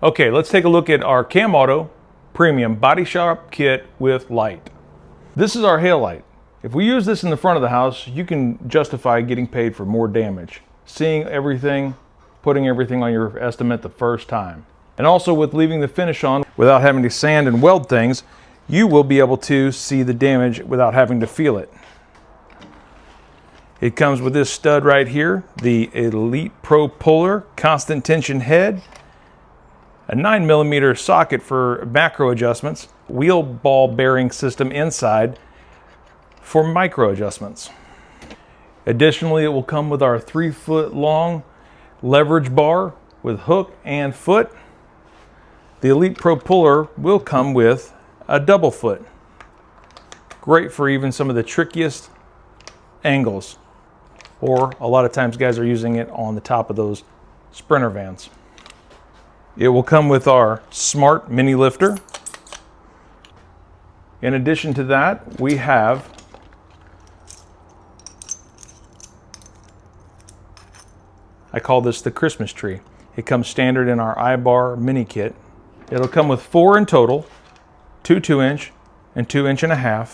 Okay, let's take a look at our CAMAUTO Premium Bodyshop kit with light. This is our hail light. If we use this in the front of the house, you can justify getting paid for more damage. Seeing everything, putting everything on your estimate the first time. And also with leaving the finish on without having to sand and weld things, you will be able to see the damage without having to feel it. It comes with this stud right here, the Elite Pro Puller constant tension head, a 9mm socket for macro adjustments, wheel ball bearing system inside for micro adjustments. Additionally, it will come with our 3-foot long leverage bar with hook and foot. The Elite Pro Puller will come with a double foot. Great for even some of the trickiest angles. Or a lot of times guys are using it on the top of those Sprinter vans. It will come with our Smart Mini Lifter. In addition to that, we have I call this the Christmas tree. It comes standard in our I-bar mini kit. It'll come with 4 in total, 2 2-inch and 2 1/2 inch.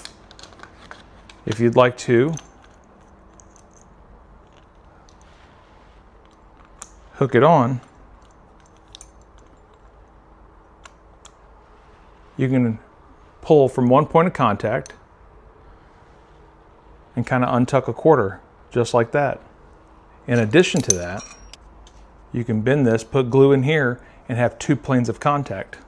If you'd like to hook it on, you can pull from one point of contact and kind of untuck a quarter, just like that. In addition to that, you can bend this, put glue in here, and have 2 planes of contact.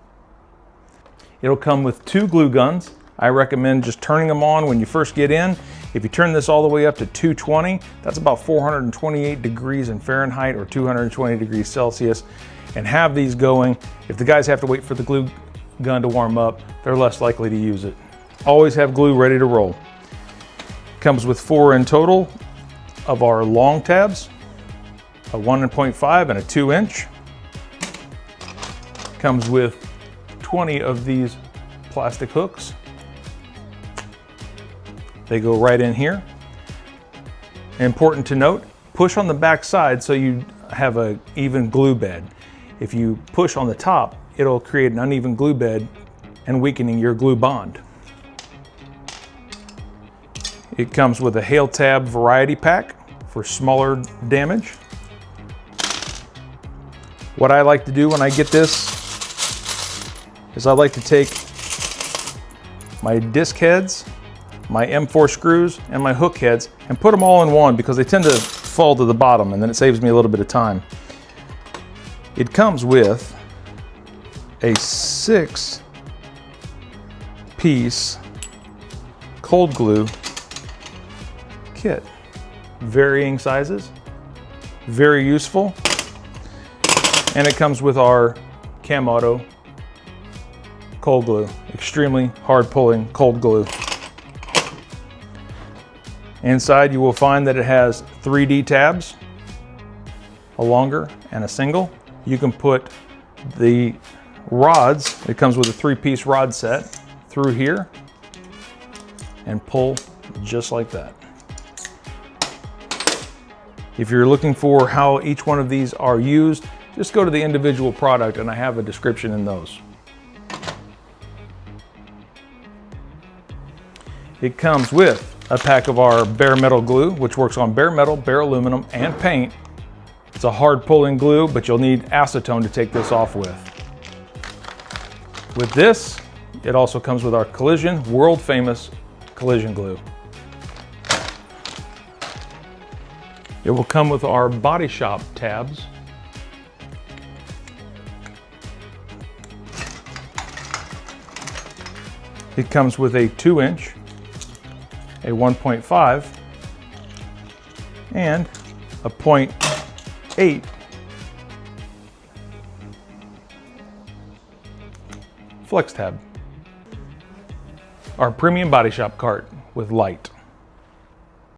It'll come with 2 glue guns. I recommend just turning them on when you first get in. If you turn this all the way up to 220, that's about 428 degrees in Fahrenheit or 220 degrees Celsius, and have these going. If the guys have to wait for the glue gun to warm up, they're less likely to use it. Always have glue ready to roll. Comes with 4 in total of our long tabs, a 1.5 and a 2-inch. Comes with 20 of these plastic hooks. They go right in here. Important to note, push on the back side so you have an even glue bed. If you push on the top, it'll create an uneven glue bed and weakening your glue bond. It comes with a hail tab variety pack for smaller damage. What I like to do when I get this is I like to take my disc heads, my M4 screws, and my hook heads and put them all in one because they tend to fall to the bottom, and then it saves me a little bit of time. It comes with a 6-piece cold glue kit. Varying sizes, very useful. And it comes with our CAMAUTO cold glue, extremely hard pulling cold glue. Inside you will find that it has 3D tabs, a longer and a single. You can put the rods, it comes with a 3-piece rod set, through here and pull just like that. If you're looking for how each one of these are used, just go to the individual product and I have a description in those. It comes with a pack of our bare metal glue, which works on bare metal, bare aluminum, and paint. It's a hard pulling glue, but you'll need acetone to take this off with. With this, it also comes with our collision, world famous collision glue. It will come with our Bodyshop tabs. It comes with a 2-inch, a 1.5, and a 0.8 flex tab. Our premium Bodyshop cart with light.